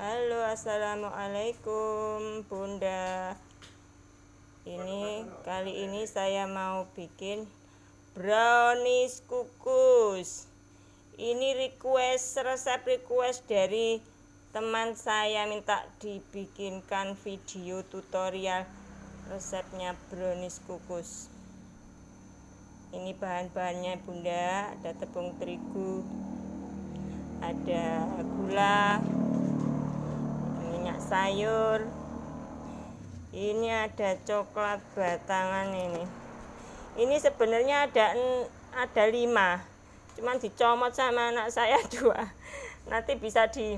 Halo, assalamualaikum Bunda. Kali ini saya mau bikin brownies kukus. Ini resep request dari teman saya, minta dibikinkan video tutorial resepnya brownies kukus. Ini bahan-bahannya Bunda, ada tepung terigu, ada gula, minyak sayur, ini ada coklat batangan. Ini sebenarnya ada 5, cuman dicomot sama anak saya 2. Nanti bisa di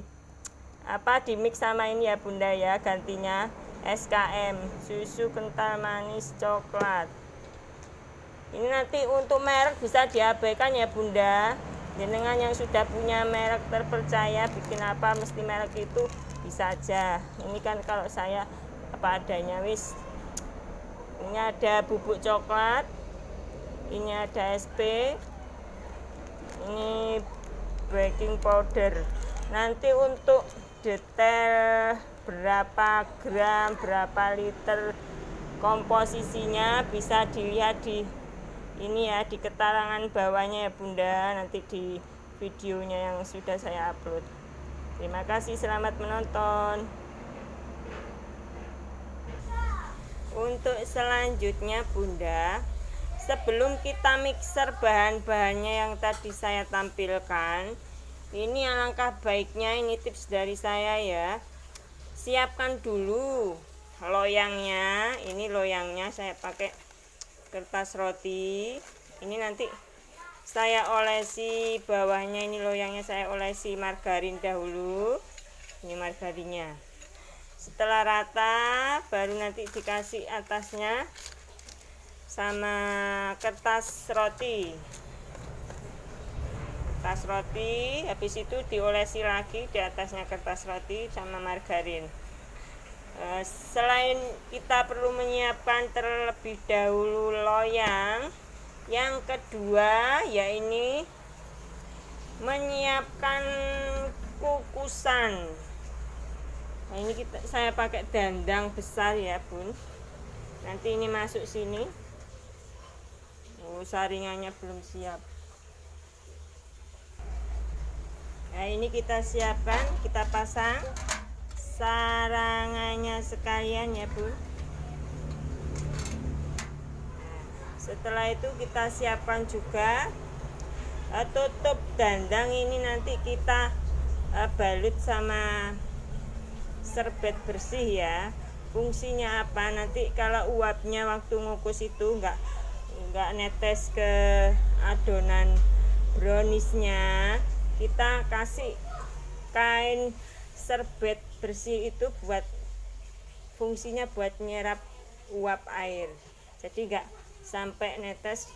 mix sama ini ya Bunda ya, gantinya SKM, susu kental manis coklat. Ini nanti untuk merek bisa diabaikan ya Bunda. Jenengan yang sudah punya merek terpercaya, bikin apa mesti merek itu bisa aja. Ini kan kalau saya apa adanya wis. Ini ada bubuk coklat, ini ada SP, ini baking powder. Nanti untuk detail berapa gram, berapa liter komposisinya bisa dilihat di ini ya, di keterangan bawahnya ya Bunda, nanti di videonya yang sudah saya upload. Terima kasih, selamat menonton. Untuk selanjutnya Bunda, sebelum kita mixer bahan-bahannya yang tadi saya tampilkan, ini alangkah baiknya, ini tips dari saya ya, siapkan dulu loyangnya. Ini loyangnya saya pakai kertas roti. Ini nanti saya olesi bawahnya, ini loyangnya saya olesi margarin dahulu. Ini margarinnya. Setelah rata baru nanti dikasih atasnya sama kertas roti. Kertas roti, habis itu diolesi lagi di atasnya kertas roti sama margarin. Selain kita perlu menyiapkan terlebih dahulu loyang, yang kedua ya ini menyiapkan kukusan. Nah, ini saya pakai dandang besar ya Bun. Nanti ini masuk sini. Saringannya belum siap. Nah, ini kita siapkan, kita pasang sarangannya sekalian ya Bu. Setelah itu kita siapkan juga tutup dandang. Ini nanti kita balut sama serbet bersih ya. Fungsinya apa? Nanti kalau uapnya waktu ngukus itu enggak netes ke adonan browniesnya, kita kasih kain serbet bersih itu buat fungsinya buat nyerap uap air, jadi enggak sampai netes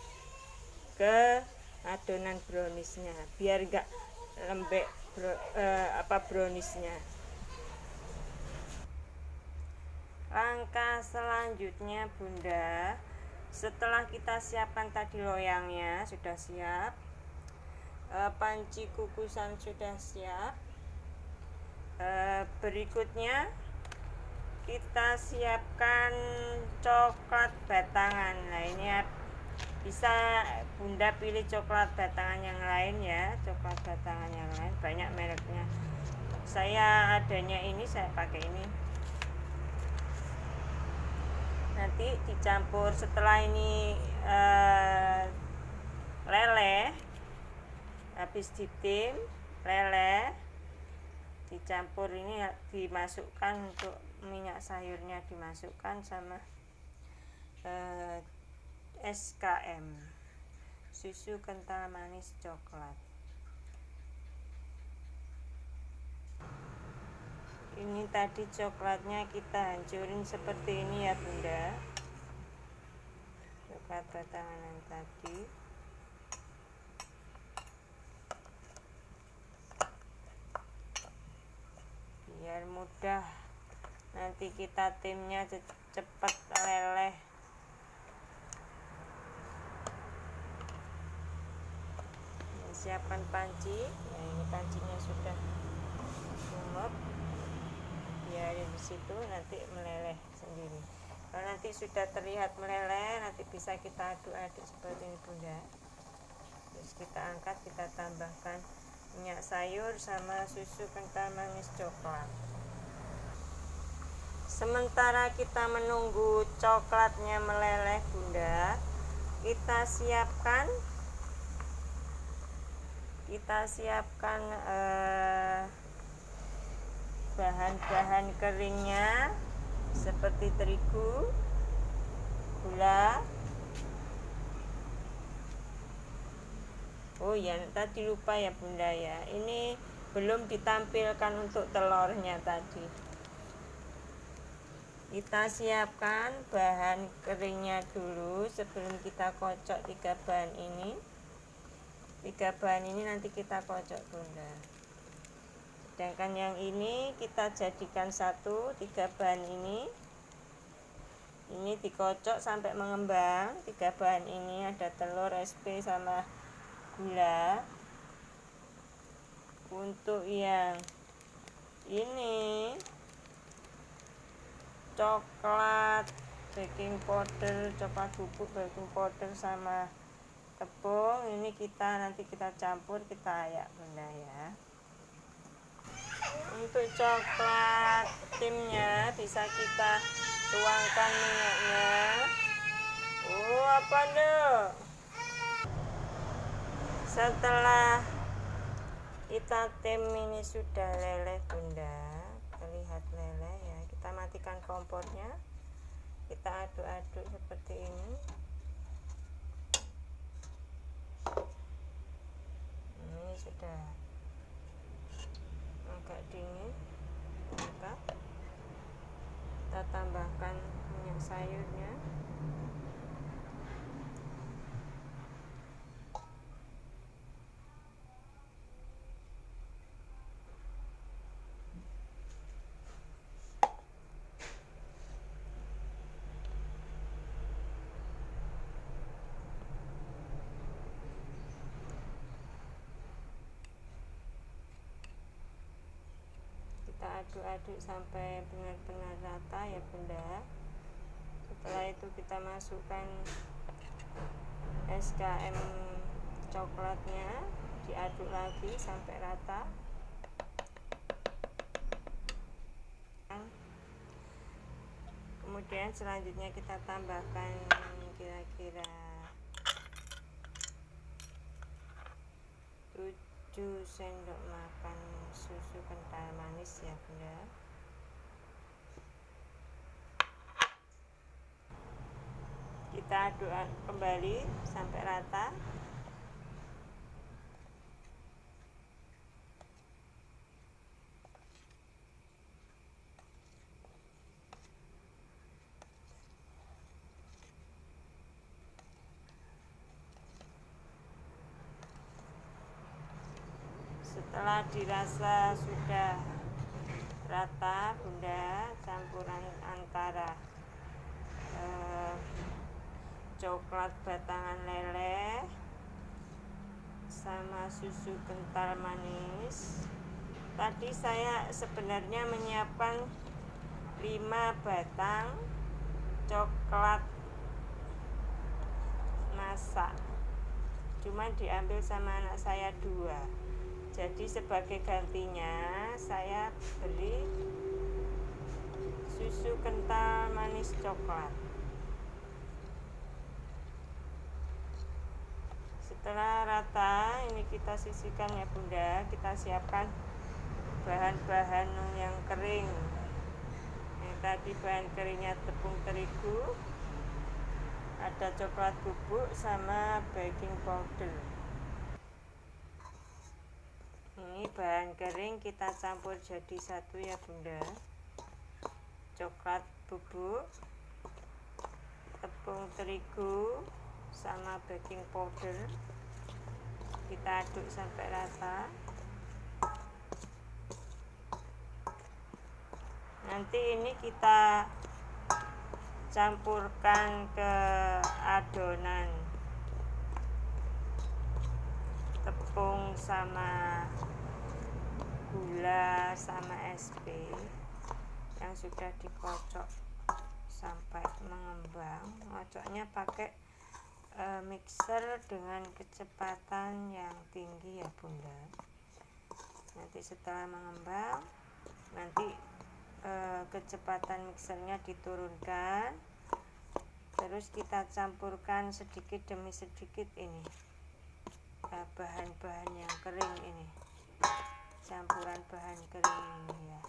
ke adonan browniesnya, biar enggak lembek browniesnya. Langkah selanjutnya Bunda, setelah kita siapkan tadi loyangnya sudah siap, panci kukusan sudah siap, berikutnya kita siapkan coklat batangan. Nah ini bisa Bunda pilih coklat batangan yang lain ya, coklat batangan yang lain banyak mereknya. Saya adanya ini, saya pakai ini. Nanti dicampur setelah ini leleh, habis ditim leleh, dicampur, ini dimasukkan untuk minyak sayurnya, dimasukkan sama SKM, susu kental manis coklat. Ini tadi coklatnya kita hancurin seperti ini ya Bunda, coklat batangan yang tadi. Biar mudah nanti kita timnya cepat leleh. Siapkan panci. Nah, ini pancinya sudah sumep. di situ nanti meleleh sendiri. Kalau nanti sudah terlihat meleleh, nanti bisa kita aduk-aduk seperti ini Bunda. Terus kita angkat, kita tambahkan minyak sayur sama susu kental manis coklat. Sementara kita menunggu coklatnya meleleh Bunda, kita siapkan bahan-bahan keringnya seperti terigu, gula. Oh ya, tadi lupa ya Bunda ya, ini belum ditampilkan untuk telurnya tadi. Kita siapkan bahan keringnya dulu sebelum kita kocok 3 bahan ini. 3 bahan ini nanti kita kocok Bunda. Sedangkan yang ini kita jadikan satu. 3 bahan ini dikocok sampai mengembang. 3 bahan ini ada telur, SP sama gula. Untuk yang ini coklat, baking powder, coklat bubuk, baking powder sama tepung ini nanti kita campur, kita ayak Bunda ya. Untuk coklat timnya bisa kita tuangkan minyaknya. Oh apa dong? Setelah kita tim ini sudah leleh Bunda, terlihat leleh ya, kita matikan kompornya, kita aduk-aduk seperti ini. Ini sudah agak dingin, maka kita tambahkan minyak sayurnya. Kita aduk-aduk sampai benar-benar rata ya Bunda. Setelah itu kita masukkan SKM coklatnya, diaduk lagi sampai rata. Kemudian selanjutnya kita tambahkan kira-kira 7 sendok makan susu kental manis ya Bunda. Kita aduk kembali sampai rata. Setelah dirasa sudah rata Bunda, campuran antara coklat batangan leleh sama susu kental manis. Tadi saya sebenarnya menyiapkan 5 batang coklat masak, cuman diambil sama anak saya 2. Jadi sebagai gantinya saya beli susu kental manis coklat. Setelah rata ini kita sisihkan ya Bunda. Kita siapkan bahan-bahan yang kering. Ini tadi bahan keringnya tepung terigu, ada coklat bubuk sama baking powder. Ini bahan kering kita campur jadi satu ya Bunda. Coklat bubuk, tepung terigu sama baking powder, kita aduk sampai rata. Nanti ini kita campurkan ke adonan tepung sama gula sama SP yang sudah dikocok sampai mengembang. Ngocoknya pakai mixer dengan kecepatan yang tinggi ya Bunda. Nanti setelah mengembang, nanti kecepatan mixernya diturunkan, terus kita campurkan sedikit demi sedikit ini bahan-bahan yang kering ini, campuran bahan kering ini ya.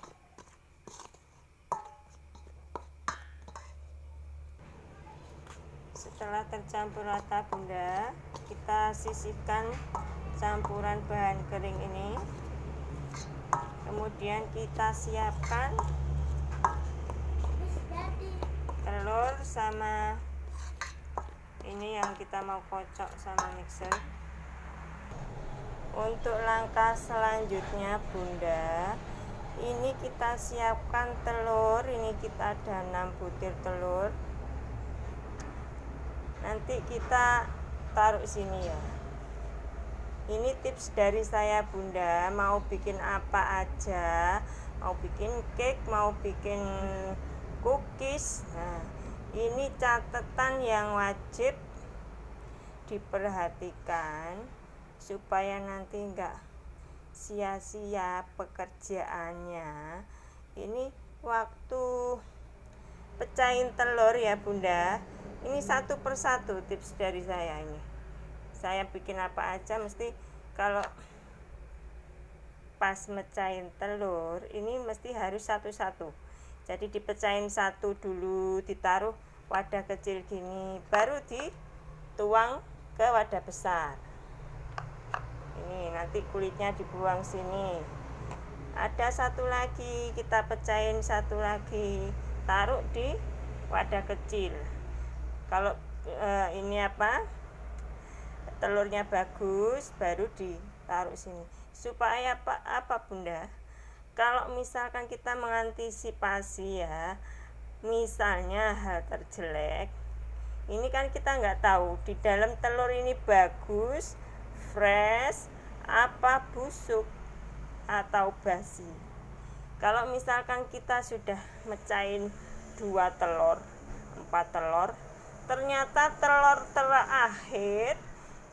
Setelah tercampur rata Bunda, kita sisihkan campuran bahan kering ini. Kemudian kita siapkan telur sama ini yang kita mau kocok sama mixer. Untuk langkah selanjutnya Bunda, ini kita siapkan telur. Ini kita ada 6 butir telur. Nanti kita taruh sini ya. Ini tips dari saya Bunda, mau bikin apa aja, mau bikin cake, mau bikin cookies. Nah, ini catatan yang wajib diperhatikan supaya nanti enggak sia-sia pekerjaannya. Ini waktu pecahin telur ya Bunda. Ini satu persatu tips dari saya ini. Saya bikin apa aja mesti kalau pas mecahin telur ini mesti harus satu-satu. Jadi dipecahin satu dulu, ditaruh wadah kecil gini, baru dituang ke wadah besar. Ini nanti kulitnya dibuang sini. Ada satu lagi, kita pecahin satu lagi, taruh di wadah kecil. Kalau ini telurnya bagus, baru ditaruh sini. Supaya apa Bunda? Kalau misalkan kita mengantisipasi ya, misalnya hal terjelek, ini kan kita nggak tahu di dalam telur ini bagus, fresh, apa busuk atau basi. Kalau misalkan kita sudah mecahin 2 telur, 4 telur, ternyata telur terakhir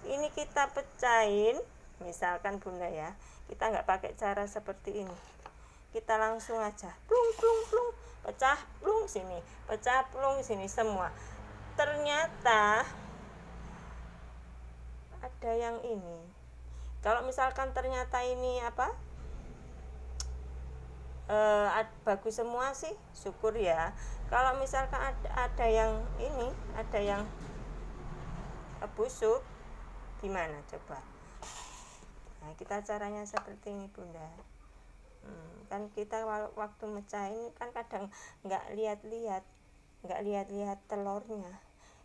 ini kita pecahin, misalkan Bunda ya, kita nggak pakai cara seperti ini, kita langsung aja plung plung plung, pecah plung sini semua. Ternyata ada yang ini, kalau misalkan ternyata ini bagus semua sih syukur ya. Kalau misalkan ada yang ini, ada yang busuk, gimana coba? Nah, kita caranya seperti ini Bunda. Kan kita waktu mecahin kan kadang nggak lihat-lihat telurnya.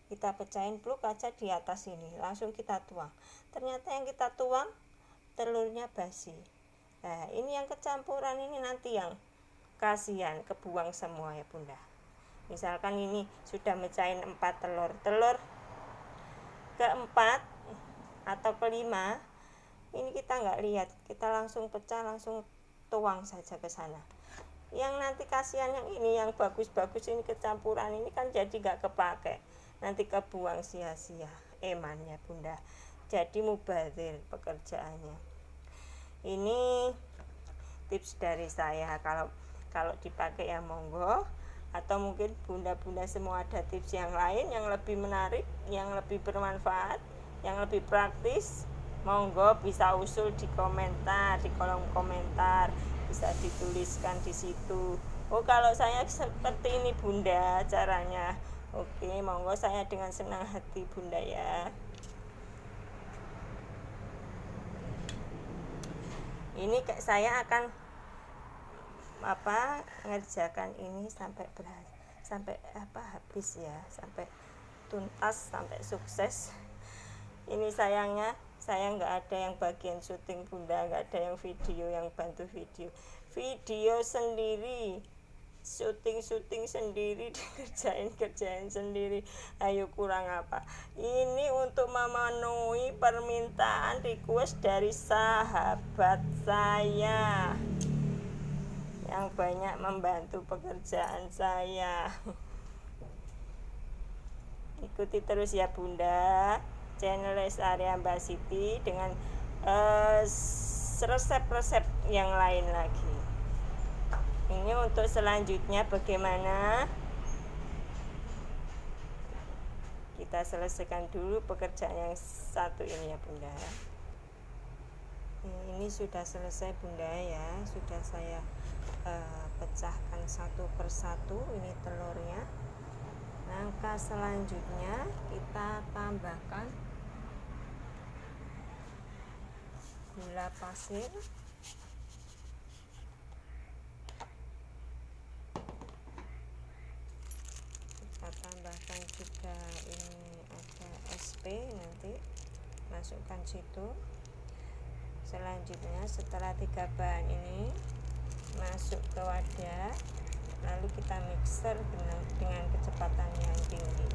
Kita pecahin pluk aja di atas ini, langsung kita tuang. Ternyata yang kita tuang telurnya basi. Nah, ini yang kecampuran ini nanti yang kasihan, kebuang semua ya Bunda. Misalkan ini sudah mecahin 4 telur, telur keempat atau kelima, ini kita nggak lihat, kita langsung pecah, langsung tuang saja ke sana. Yang nanti kasihan yang ini, yang bagus-bagus ini kecampuran ini kan jadi nggak kepake, nanti kebuang sia-sia emannya Bunda. Jadi mubazir pekerjaannya. Ini tips dari saya, kalau dipakai ya monggo, atau mungkin bunda-bunda semua ada tips yang lain yang lebih menarik, yang lebih bermanfaat, yang lebih praktis, monggo bisa usul di komentar, di kolom komentar, bisa dituliskan di situ. Oh, kalau saya seperti ini Bunda caranya. Oke, monggo, saya dengan senang hati Bunda ya. Ini saya akan ngerjakan ini sampai habis ya, sampai tuntas, sampai sukses. Ini sayangnya saya nggak ada yang bagian syuting Bunda, nggak ada yang video, yang bantu video sendiri, syuting sendiri, kerjain sendiri. Ayo kurang apa? Ini untuk memenuhi permintaan request dari sahabat saya. yang banyak membantu pekerjaan saya. Ikuti terus ya Bunda channel Lestari Ambar Siti dengan resep-resep yang lain lagi. Ini untuk selanjutnya bagaimana? Kita selesaikan dulu pekerjaan yang satu ini ya Bunda. Ini sudah selesai Bunda ya, sudah saya pecahkan satu persatu. Ini telurnya. Langkah selanjutnya kita tambahkan gula pasir, kita tambahkan juga ini ada SP, nanti masukkan situ. Selanjutnya setelah 3 bahan ini masuk ke wadah, lalu kita mixer dengan kecepatan yang tinggi.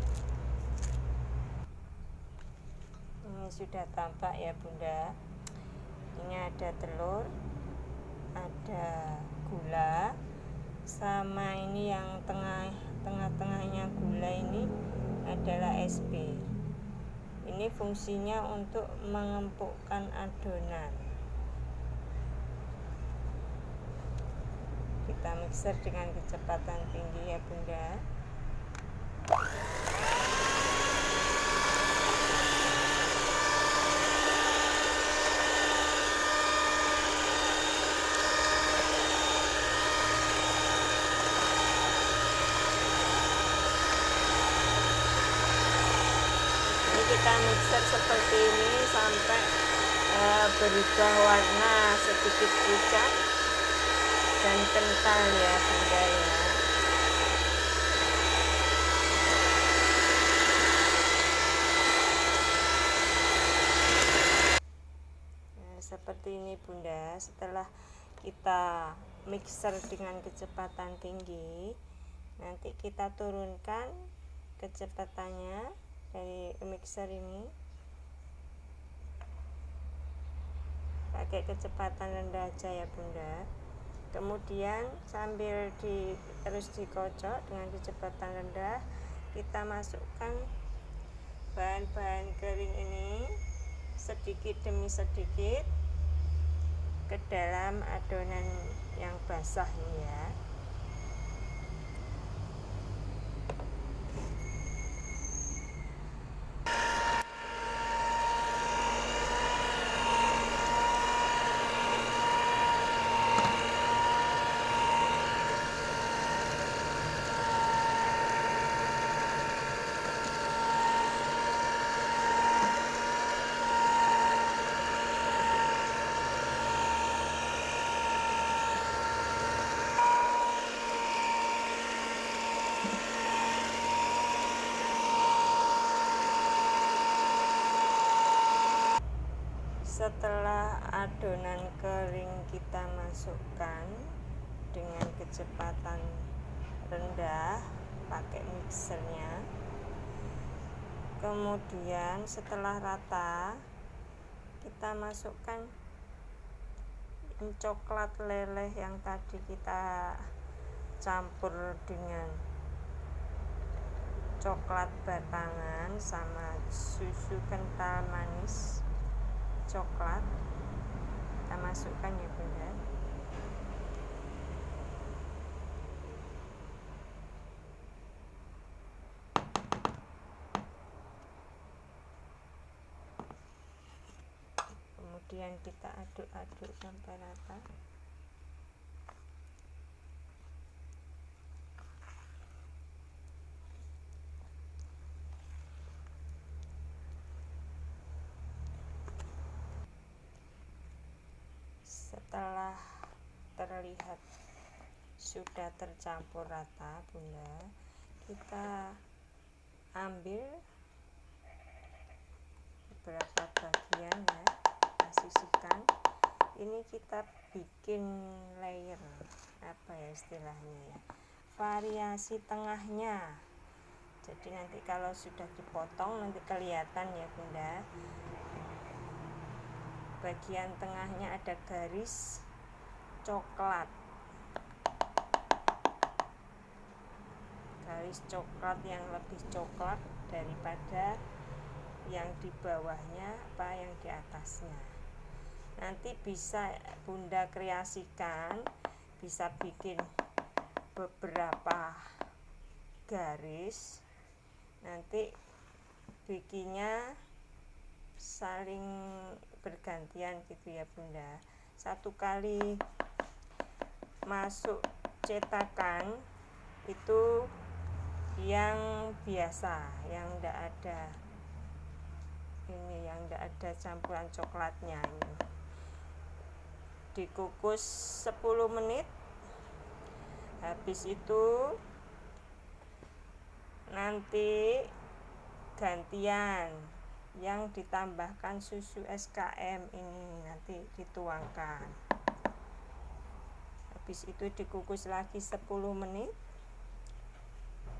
Ini sudah tampak ya Bunda. Ini ada telur, ada gula, sama ini yang tengah-tengahnya gula ini adalah SP. Ini fungsinya untuk mengempukkan adonan. Kita mixer dengan kecepatan tinggi ya Bunda. Ini kita mixer seperti ini sampai berubah warna sedikit pucat dan kental ya Bunda ya. Nah, seperti ini Bunda. Setelah kita mixer dengan kecepatan tinggi, nanti kita turunkan kecepatannya dari mixer ini pakai kecepatan rendah aja ya Bunda. Kemudian sambil terus dikocok dengan kecepatan rendah, kita masukkan bahan-bahan kering ini sedikit demi sedikit ke dalam adonan yang basah ini ya. Setelah adonan kering kita masukkan dengan kecepatan rendah pakai mixernya. Kemudian setelah rata kita masukkan coklat leleh yang tadi kita campur dengan coklat batangan sama susu kental manis coklat, kita masukkan ya Bunda. Kemudian kita aduk-aduk sampai rata. Setelah terlihat sudah tercampur rata Bunda, kita ambil beberapa bagian ya, kita sisihkan. Ini kita bikin layer, apa ya istilahnya ya, variasi tengahnya. Jadi nanti kalau sudah dipotong nanti kelihatan ya Bunda, bagian tengahnya ada garis coklat. garis coklat yang lebih coklat daripada yang di bawahnya apa yang di atasnya. Nanti bisa Bunda kreasikan, bisa bikin beberapa garis, nanti bikinnya saling bergantian gitu ya Bunda. Satu kali masuk cetakan itu yang biasa, yang enggak ada ini, yang enggak ada campuran coklatnya ini. Dikukus 10 menit. Habis itu nanti gantian yang ditambahkan susu SKM ini nanti dituangkan. Habis itu dikukus lagi 10 menit.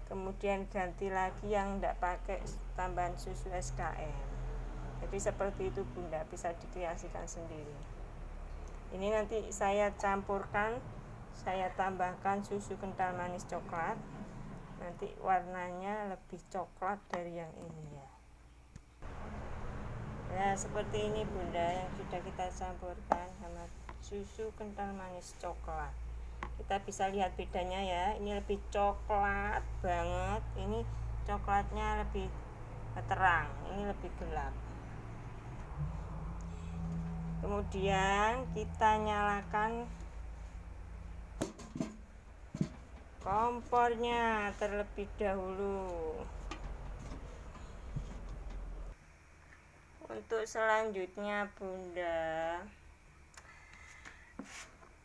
Kemudian ganti lagi yang enggak pakai tambahan susu SKM. Jadi seperti itu Bunda, bisa dikreasikan sendiri. Ini nanti saya campurkan, saya tambahkan susu kental manis coklat. Nanti warnanya lebih coklat dari yang ini ya. Ya seperti ini Bunda, yang sudah kita campurkan sama susu kental manis coklat. Kita bisa lihat bedanya ya, ini lebih coklat banget, ini coklatnya lebih terang, ini lebih gelap. Kemudian kita nyalakan kompornya terlebih dahulu. Untuk selanjutnya Bunda,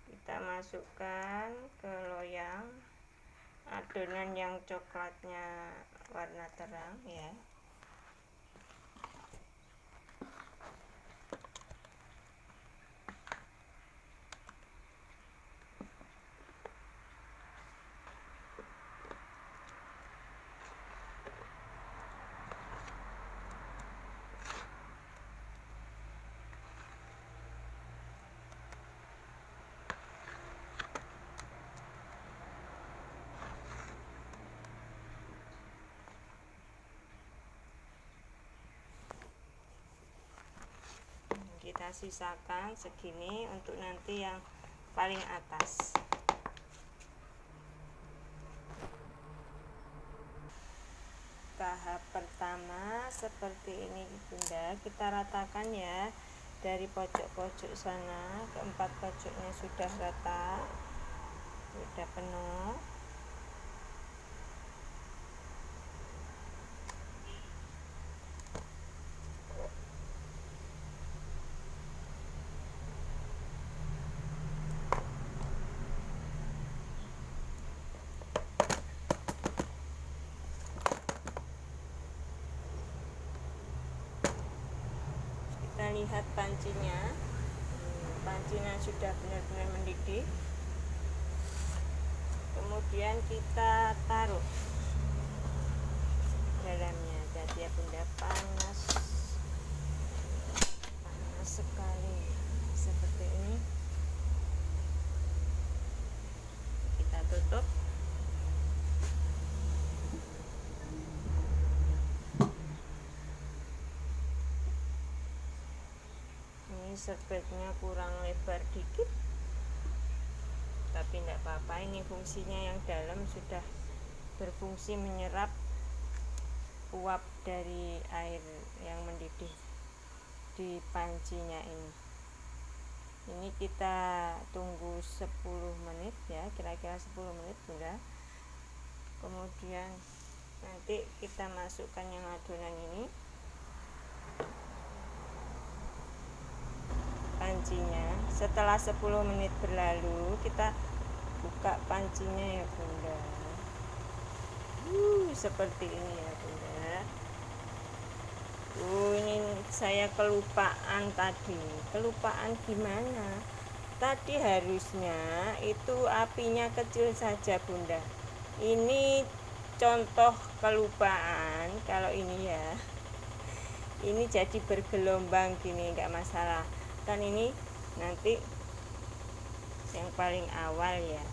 kita masukkan ke loyang adonan yang coklatnya warna terang ya. Kita sisakan segini untuk nanti yang paling atas. Tahap pertama seperti ini Bunda, kita ratakan ya, dari pojok-pojok sana keempat pojoknya sudah rata, sudah penuh. Kita lihat pancinya, pancinya sudah benar-benar mendidih. Kemudian kita taruh dalamnya. Jadi ya Bunda, panas sekali seperti ini. Kita tutup. Ini serbetnya kurang lebar dikit, tapi tidak apa-apa, ini fungsinya yang dalam sudah berfungsi menyerap uap dari air yang mendidih di pancinya ini. Ini kita tunggu 10 menit ya, kira-kira 10 menit Bunda. Kemudian nanti kita masukkan yang adonan ini, pancinya. Setelah 10 menit berlalu, kita buka pancinya ya Bunda. Seperti ini ya Bunda. Ini saya kelupaan tadi. Kelupaan gimana? Tadi harusnya itu apinya kecil saja Bunda. Ini contoh kelupaan. Kalau ini ya, ini jadi bergelombang gini, nggak masalah. Kan ini nanti yang paling awal ya.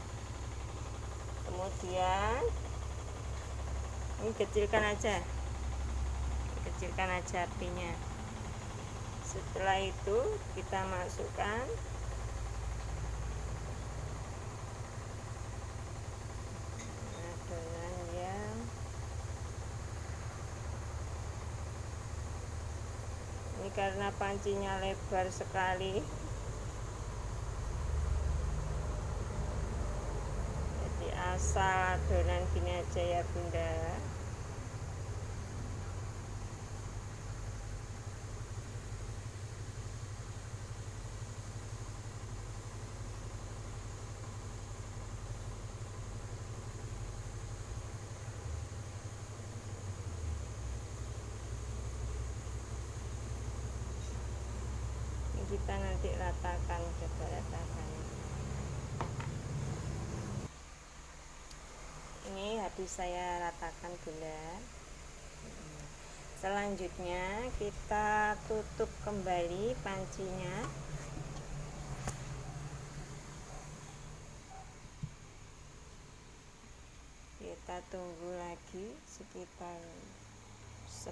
Kemudian Ini kecilkan aja apinya. Setelah itu kita masukkan adonan yang ini, karena pancinya lebar sekali jadi asal adonan gini aja ya Bunda. Kita nanti ratakan, coba ratakan. Ini habis saya ratakan Bunda. Selanjutnya kita tutup kembali pancinya. Kita tunggu lagi sekitar 10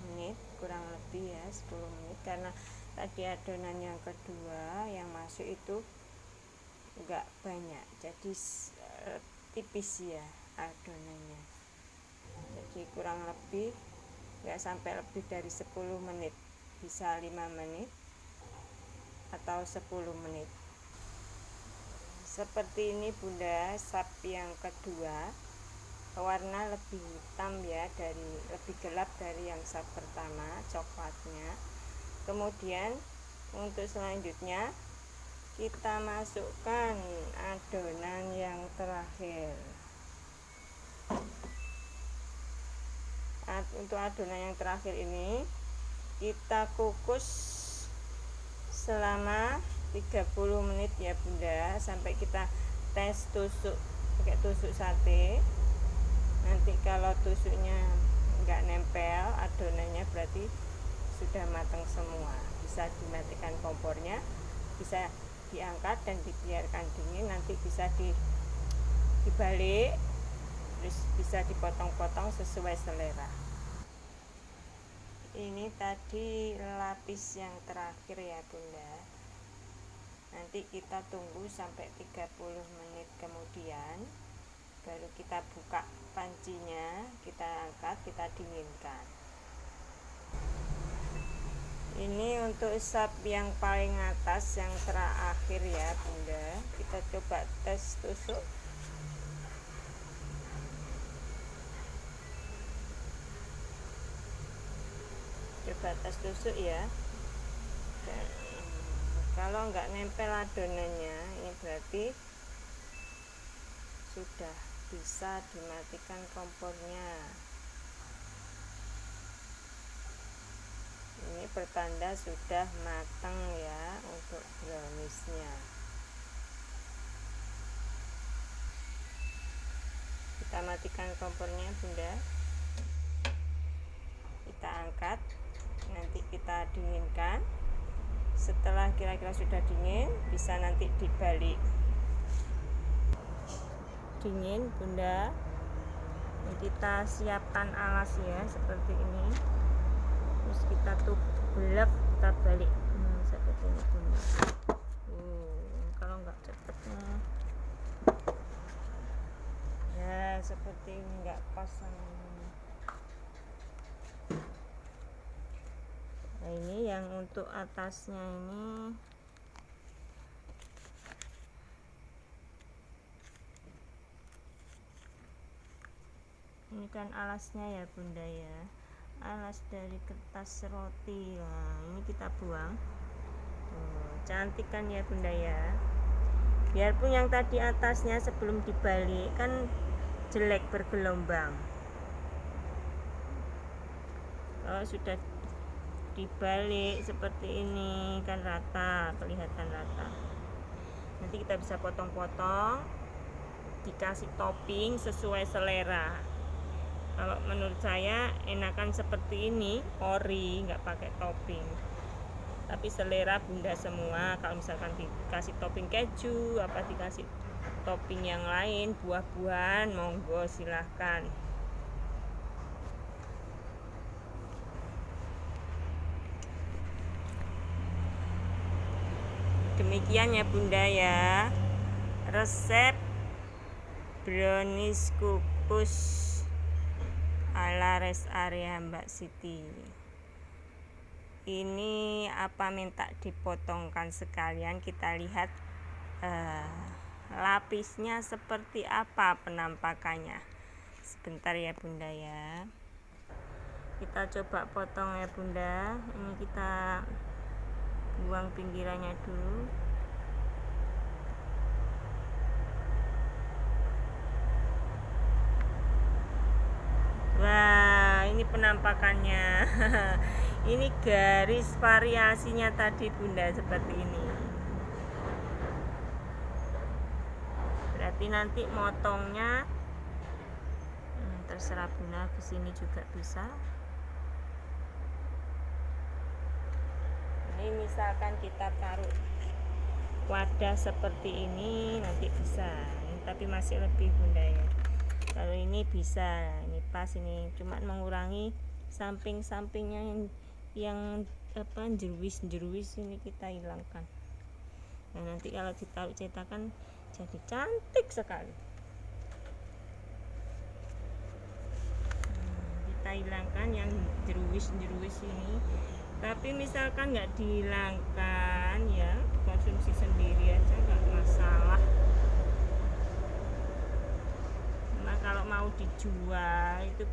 menit kurang lebih ya, 10 menit, karena tadi adonan yang kedua yang masuk itu enggak banyak, jadi tipis ya adonannya, jadi kurang lebih enggak sampai lebih dari 10 menit, bisa 5 menit atau 10 menit. Seperti ini Bunda, sap yang kedua warna lebih hitam ya, lebih gelap dari yang sap pertama coklatnya. Kemudian untuk selanjutnya kita masukkan adonan yang terakhir. Untuk adonan yang terakhir ini kita kukus selama 30 menit ya Bunda, sampai kita tes tusuk pakai tusuk sate. Nanti kalau tusuknya enggak nempel adonannya berarti sudah matang semua. Bisa dimatikan kompornya, bisa diangkat dan dibiarkan dingin, nanti bisa dibalik, terus bisa dipotong-potong sesuai selera. Ini tadi lapis yang terakhir ya Bunda. Nanti kita tunggu sampai 30 menit kemudian baru kita buka pancinya, kita angkat, kita dinginkan. Ini untuk sap yang paling atas yang terakhir ya Bunda. Kita coba tes tusuk. Coba tes tusuk ya. Dan kalau nggak nempel adonannya, ini berarti sudah bisa dimatikan kompornya. Ini pertanda sudah matang ya untuk browniesnya. Kita matikan kompornya Bunda, kita angkat, nanti kita dinginkan. Setelah kira-kira sudah dingin, bisa nanti dibalik. Dingin Bunda, kita siapkan alas ya seperti ini, terus kita belak, kita balik seperti ini Bunda. Kalau nggak cepet ya seperti ini, nggak pasang. Nah ini yang untuk atasnya ini kan alasnya ya Bunda ya, alas dari kertas roti. Nah ini kita buang. Cantik kan ya Bunda ya, biarpun yang tadi atasnya sebelum dibalik kan jelek bergelombang, kalau sudah dibalik seperti ini kan rata, kelihatan rata. Nanti kita bisa potong-potong, dikasih topping sesuai selera. Kalau menurut saya enakan seperti ini, ori, nggak pakai topping. Tapi selera Bunda semua. Kalau misalkan dikasih topping keju, apa dikasih topping yang lain, buah-buahan, monggo silahkan. demikian ya Bunda ya, resep brownies kukus ala rest area Mbak Siti. Ini apa minta dipotongkan sekalian, kita lihat lapisnya seperti apa penampakannya. Sebentar ya Bunda ya, kita coba potong ya Bunda. Ini kita buang pinggirannya dulu. Wah, ini penampakannya. Ini garis variasinya tadi Bunda seperti ini. Berarti nanti motongnya terserah Bunda, ke sini juga bisa. Ini misalkan kita taruh wadah seperti ini nanti bisa. Ini tapi masih lebih Bunda ya. Kalau ini bisa, ini pas, ini cuma mengurangi samping-sampingnya yang apa jeruis ini kita hilangkan. Nah, nanti kalau ditaruh cetakan jadi cantik sekali. Kita hilangkan yang jeruis ini. Tapi misalkan nggak dihilangkan ya, konsumsi sendiri aja nggak masalah. Nah, kalau mau dijual itu